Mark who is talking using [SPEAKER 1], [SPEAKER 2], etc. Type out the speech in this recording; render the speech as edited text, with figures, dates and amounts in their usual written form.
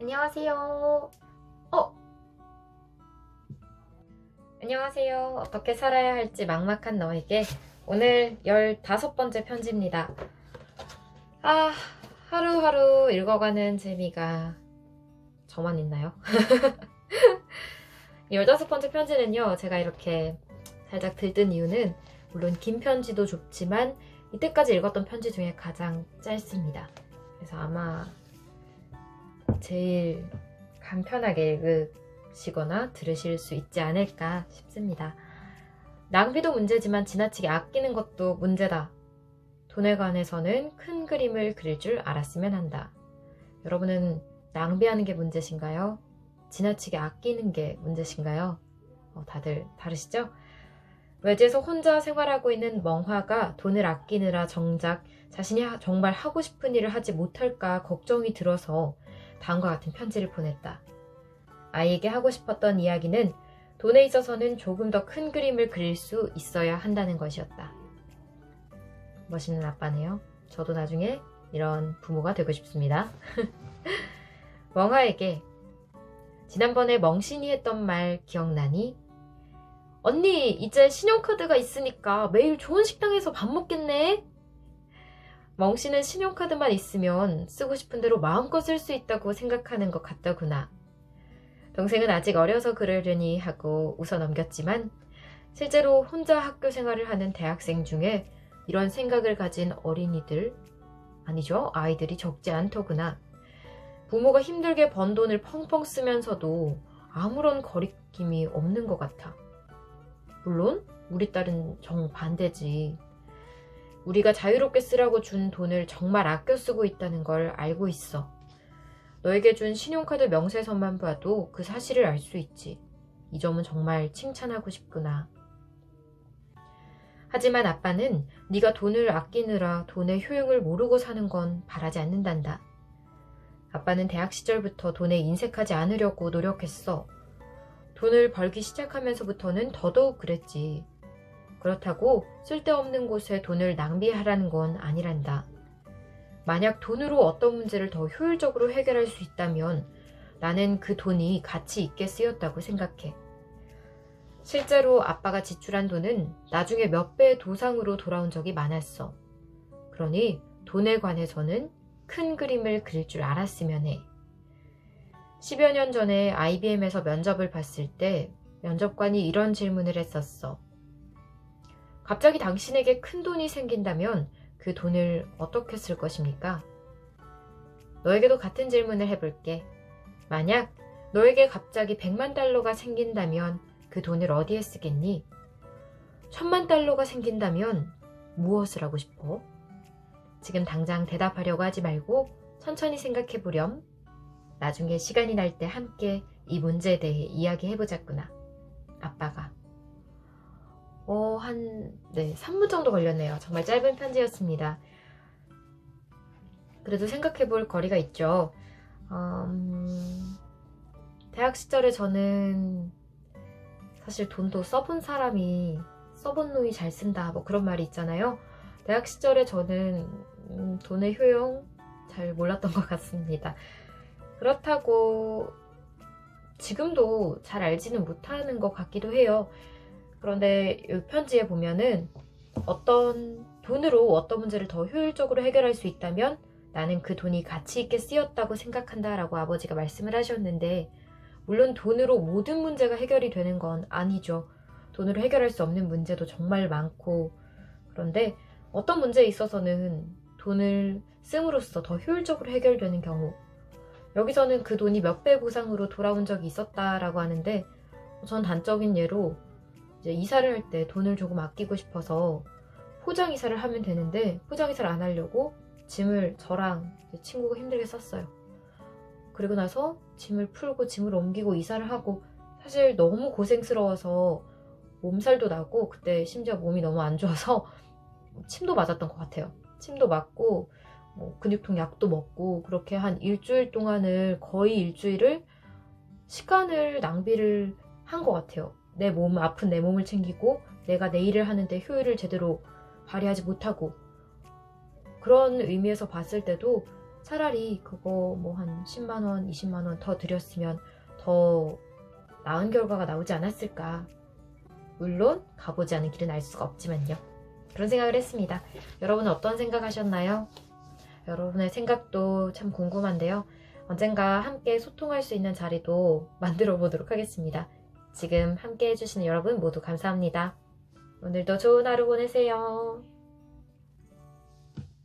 [SPEAKER 1] 안녕하세요. 어? 안녕하세요. 어떻게 살아야 할지 막막한 너에게 오늘 15번째 편지입니다. 아, 하루하루 읽어가는 재미가 저만 있나요? 15번째 편지는요, 제가 이렇게 살짝 들뜬 이유는 물론 긴 편지도 좋지만 이때까지 읽었던 편지 중에 가장 짧습니다. 그래서 아마 제일 간편하게 읽으시거나 들으실 수 있지 않을까 싶습니다. 낭비도 문제지만 지나치게 아끼는 것도 문제다. 돈에 관해서는 큰 그림을 그릴 줄 알았으면 한다. 여러분은 낭비하는 게 문제신가요? 지나치게 아끼는 게 문제신가요? 다들 다르시죠? 외지에서 혼자 생활하고 있는 멍화가 돈을 아끼느라 정작 자신이 정말 하고 싶은 일을 하지 못할까 걱정이 들어서 다음과 같은 편지를 보냈다. 아이에게 하고 싶었던 이야기는 돈에 있어서는 조금 더 큰 그림을 그릴 수 있어야 한다는 것이었다. 멋있는 아빠네요. 저도 나중에 이런 부모가 되고 싶습니다. 멍아에게 지난번에 멍신이 했던 말 기억나니? 언니, 이제 신용카드가 있으니까 매일 좋은 식당에서 밥 먹겠네? 멍씨는 신용카드만 있으면 쓰고 싶은 대로 마음껏 쓸 수 있다고 생각하는 것 같더구나. 동생은 아직 어려서 그러려니 하고 웃어 넘겼지만 실제로 혼자 학교 생활을 하는 대학생 중에 이런 생각을 가진 아이들이 적지 않더구나. 부모가 힘들게 번 돈을 펑펑 쓰면서도 아무런 거리낌이 없는 것 같아. 물론 우리 딸은 정반대지. 우리가 자유롭게 쓰라고 준 돈을 정말 아껴 쓰고 있다는 걸 알고 있어. 너에게 준 신용카드 명세서만 봐도 그 사실을 알 수 있지. 이 점은 정말 칭찬하고 싶구나. 하지만 아빠는 네가 돈을 아끼느라 돈의 효용을 모르고 사는 건 바라지 않는단다. 아빠는 대학 시절부터 돈에 인색하지 않으려고 노력했어. 돈을 벌기 시작하면서부터는 더더욱 그랬지. 그렇다고 쓸데없는 곳에 돈을 낭비하라는 건 아니란다. 만약 돈으로 어떤 문제를 더 효율적으로 해결할 수 있다면 나는 그 돈이 가치 있게 쓰였다고 생각해. 실제로 아빠가 지출한 돈은 나중에 몇 배의 도상으로 돌아온 적이 많았어. 그러니 돈에 관해서는 큰 그림을 그릴 줄 알았으면 해. 10여 년 전에 IBM에서 면접을 봤을 때 면접관이 이런 질문을 했었어. 갑자기 당신에게 큰 돈이 생긴다면 그 돈을 어떻게 쓸 것입니까? 너에게도 같은 질문을 해볼게. 만약 너에게 갑자기 100만 달러가 생긴다면 그 돈을 어디에 쓰겠니? 1000만 달러가 생긴다면 무엇을 하고 싶어? 지금 당장 대답하려고 하지 말고 천천히 생각해보렴. 나중에 시간이 날 때 함께 이 문제에 대해 이야기해보자꾸나. 아빠가. 3분 정도 걸렸네요. 정말 짧은 편지였습니다. 그래도 생각해볼 거리가 있죠. 대학 시절에 저는 사실 돈도 써본 사람이 써본 놈이 잘 쓴다 뭐 그런 말이 있잖아요. 대학 시절에 저는 돈의 효용 잘 몰랐던 것 같습니다. 그렇다고 지금도 잘 알지는 못하는 것 같기도 해요. 그런데 이 편지에 보면은 돈으로 어떤 문제를 더 효율적으로 해결할 수 있다면 나는 그 돈이 가치 있게 쓰였다고 생각한다 라고 아버지가 말씀을 하셨는데, 물론 돈으로 모든 문제가 해결이 되는 건 아니죠. 돈으로 해결할 수 없는 문제도 정말 많고, 그런데 어떤 문제에 있어서는 돈을 씀으로써 더 효율적으로 해결되는 경우, 여기서는 그 돈이 몇 배 보상으로 돌아온 적이 있었다라고 하는데, 전 단적인 예로 이제 이사를 할 때 돈을 조금 아끼고 싶어서 포장 이사를 하면 되는데 포장 이사를 안 하려고 짐을 저랑 친구가 힘들게 쌌어요. 그리고 나서 짐을 풀고 짐을 옮기고 이사를 하고, 사실 너무 고생스러워서 몸살도 나고 그때 심지어 몸이 너무 안 좋아서 침도 맞았던 것 같아요. 침도 맞고 근육통 약도 먹고 그렇게 한 일주일 동안을 거의 일주일을 시간을 낭비를 한 것 같아요. 아픈 내 몸을 챙기고 내가 내 일을 하는데 효율을 제대로 발휘하지 못하고, 그런 의미에서 봤을 때도 차라리 그거 뭐 한 10만원, 20만원 더 드렸으면 더 나은 결과가 나오지 않았을까. 물론 가보지 않은 길은 알 수가 없지만요. 그런 생각을 했습니다. 여러분은 어떤 생각 하셨나요? 여러분의 생각도 참 궁금한데요. 언젠가 함께 소통할 수 있는 자리도 만들어 보도록 하겠습니다. 지금 함께 해주시는 여러분 모두 감사합니다. 오늘도 좋은 하루 보내세요.